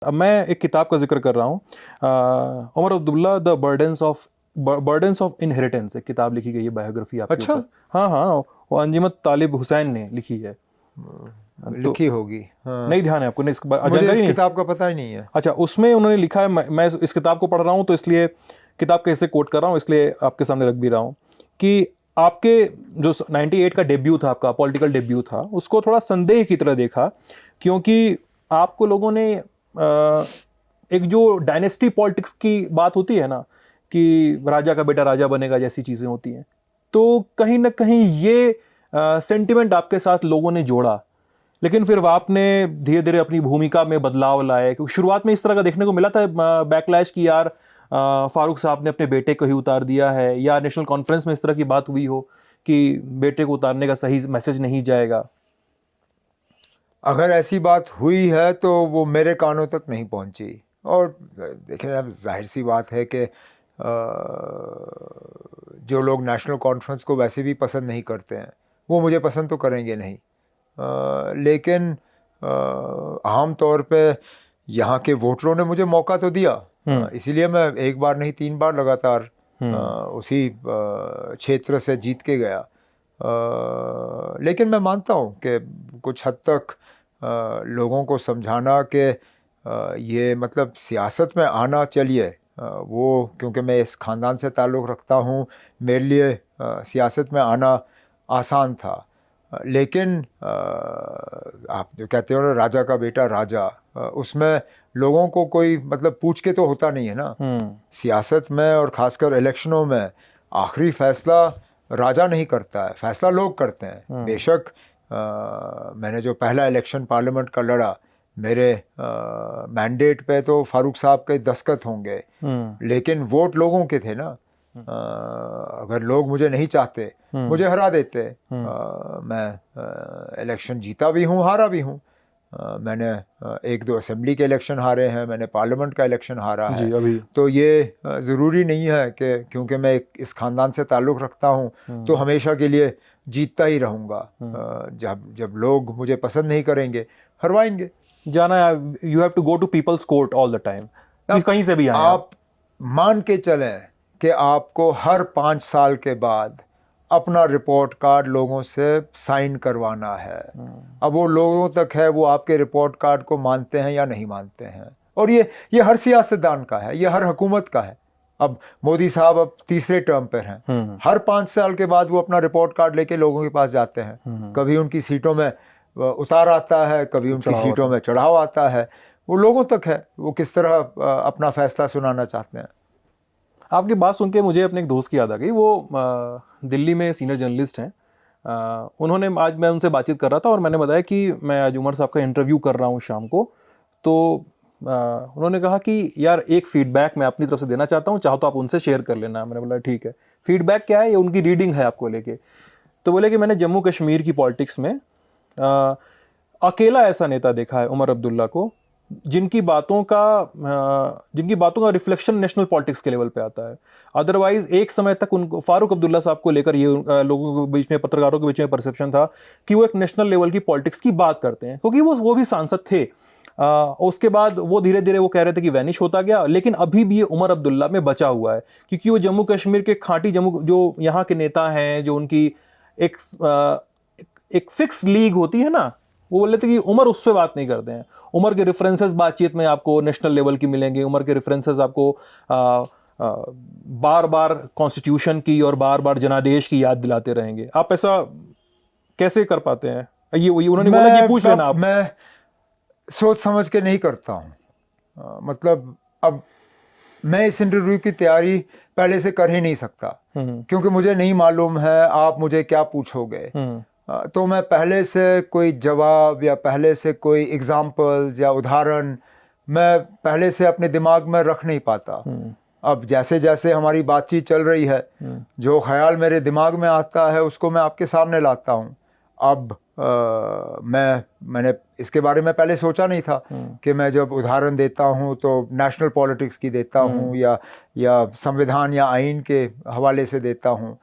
अब मैं एक किताब का जिक्र कर रहा हूँ, Omar Abdullah the burdens of inheritance, एक किताब लिखी गई है, बायोग्राफी आपके अच्छा। ऊपर। हाँ हाँ, वो अंजुमत तालिब हुसैन ने लिखी है। लिखी होगी, हाँ। नहीं ध्यान है आपको? नहीं, मुझे इस किताब का पता ही नहीं है। अच्छा, उसमें उन्होंने लिखा है, मैं इस किताब को पढ़ रहा हूँ तो इसलिए किताब कैसे कोट कर रहा हूँ, इसलिए आपके सामने रख भी रहा हूँ कि आपके जो 98 का डेब्यू था, आपका पॉलिटिकल डेब्यू था, उसको थोड़ा संदेह की तरह देखा, क्योंकि आपको लोगों ने एक जो डायनेस्टी पॉलिटिक्स की बात होती है ना, कि राजा का बेटा राजा बनेगा जैसी चीज़ें होती हैं, तो कहीं ना कहीं ये सेंटिमेंट आपके साथ लोगों ने जोड़ा। लेकिन फिर आपने धीरे धीरे अपनी भूमिका में बदलाव लाए, क्योंकि शुरुआत में इस तरह का देखने को मिला था बैकलैश की, यार फारूक साहब ने अपने बेटे को ही उतार दिया है, या नेशनल कॉन्फ्रेंस में इस तरह की बात हुई हो कि बेटे को उतारने का सही मैसेज नहीं जाएगा। अगर ऐसी बात हुई है तो वो मेरे कानों तक नहीं पहुंची। और देखें, अब जाहिर सी बात है कि जो लोग नेशनल कॉन्फ्रेंस को वैसे भी पसंद नहीं करते हैं, वो मुझे पसंद तो करेंगे नहीं, लेकिन आम तौर पे यहाँ के वोटरों ने मुझे मौका तो दिया, इसीलिए मैं एक बार नहीं 3 बार लगातार उसी क्षेत्र से जीत के गया। लेकिन मैं मानता हूँ कि कुछ हद तक लोगों को समझाना कि ये मतलब सियासत में आना, चलिए वो, क्योंकि मैं इस ख़ानदान से ताल्लुक़ रखता हूँ, मेरे लिए सियासत में आना आसान था। लेकिन आप जो कहते हो ना, राजा का बेटा राजा, उसमें लोगों को कोई मतलब पूछ के तो होता नहीं है ना। सियासत में और ख़ासकर इलेक्शनों में आखिरी फ़ैसला राजा नहीं करता है, फ़ैसला लोग करते हैं। बेशक मैंने जो पहला इलेक्शन पार्लियामेंट का लड़ा, मेरे मैंडेट पे तो फारूक साहब के दस्तखत होंगे, लेकिन वोट लोगों के थे ना। अगर लोग मुझे नहीं चाहते, मुझे हरा देते। मैं इलेक्शन जीता भी हूँ, हारा भी हूँ। मैंने 1-2 असेंबली के इलेक्शन हारे हैं, मैंने पार्लियामेंट का इलेक्शन हारा है। अभी तो ये ज़रूरी नहीं है कि क्योंकि मैं इस ख़ानदान से ताल्लुक़ रखता हूँ तो हमेशा के लिए जीतता ही रहूँगा। जब लोग मुझे पसंद नहीं करेंगे, हरवाएंगे। जाना, you have to go to people's court all the time, कहीं से भी आए आप मान के चलें कि आपको हर 5 साल के बाद अपना रिपोर्ट कार्ड लोगों से साइन करवाना है। अब वो लोगों तक है, वो आपके रिपोर्ट कार्ड को मानते हैं या नहीं मानते हैं। और ये हर सियासतदान का है, ये हर हुकूमत का है। अब मोदी साहब अब तीसरे टर्म पर हैं, हर 5 साल के बाद वो अपना रिपोर्ट कार्ड लेके लोगों के पास जाते हैं। कभी उनकी सीटों में उतार आता है, कभी उनकी सीटों में चढ़ाव आता है। वो लोगों तक है, वो किस तरह अपना फैसला सुनाना चाहते हैं। आपकी बात सुन के मुझे अपने एक दोस्त की याद आ गई। वो दिल्ली में सीनियर जर्नलिस्ट हैं। उन्होंने, आज मैं उनसे बातचीत कर रहा था और मैंने बताया कि मैं आज उमर साहब का इंटरव्यू कर रहा हूँ शाम को। तो उन्होंने कहा कि यार एक फीडबैक मैं अपनी तरफ से देना चाहता हूँ, चाहो तो आप उनसे शेयर कर लेना। मैंने बोला ठीक है। फीडबैक क्या है? ये उनकी रीडिंग है आपको लेके। तो बोले कि मैंने जम्मू कश्मीर की पॉलिटिक्स में अकेला ऐसा नेता देखा है, उमर अब्दुल्ला को, जिनकी बातों का रिफ्लेक्शन नेशनल पॉलिटिक्स के लेवल पे आता है। अदरवाइज एक समय तक उनको, फारूक अब्दुल्ला साहब को लेकर ये लोगों के बीच में, पत्रकारों के बीच में परसेप्शन था कि वो एक नेशनल लेवल की पॉलिटिक्स की बात करते हैं, क्योंकि वो भी सांसद थे। उसके बाद वो धीरे धीरे वो कह रहे थे कि वैनिश होता गया, लेकिन अभी भी ये उमर अब्दुल्ला में बचा हुआ है, क्योंकि वो जम्मू कश्मीर के खांटी जो यहाँ के नेता हैं, जो उनकी एक फिक्स लीग होती है ना, वो बोल लेते कि उमर उस पर बात नहीं करते हैं। उमर के रेफरेंसेस बातचीत में आपको नेशनल लेवल की मिलेंगे। उमर के रेफरेंसेस आपको बार बार कॉन्स्टिट्यूशन की और बार बार जनादेश की याद दिलाते रहेंगे। आप ऐसा कैसे कर पाते हैं? ये उन्होंने बोला कि पूछ लेना आप। मैं सोच समझ के नहीं करता हूँ। मतलब अब मैं इस इंटरव्यू की तैयारी पहले से कर ही नहीं सकता, क्योंकि मुझे नहीं मालूम है आप मुझे क्या पूछोगे। तो मैं पहले से कोई जवाब या पहले से कोई एग्जाम्पल्स या उदाहरण मैं पहले से अपने दिमाग में रख नहीं पाता। अब जैसे जैसे हमारी बातचीत चल रही है, जो ख्याल मेरे दिमाग में आता है उसको मैं आपके सामने लाता हूँ। अब मैंने इसके बारे में पहले सोचा नहीं था कि मैं जब उदाहरण देता हूँ तो नेशनल पॉलिटिक्स की देता हूँ या संविधान या आइन के हवाले से देता हूँ।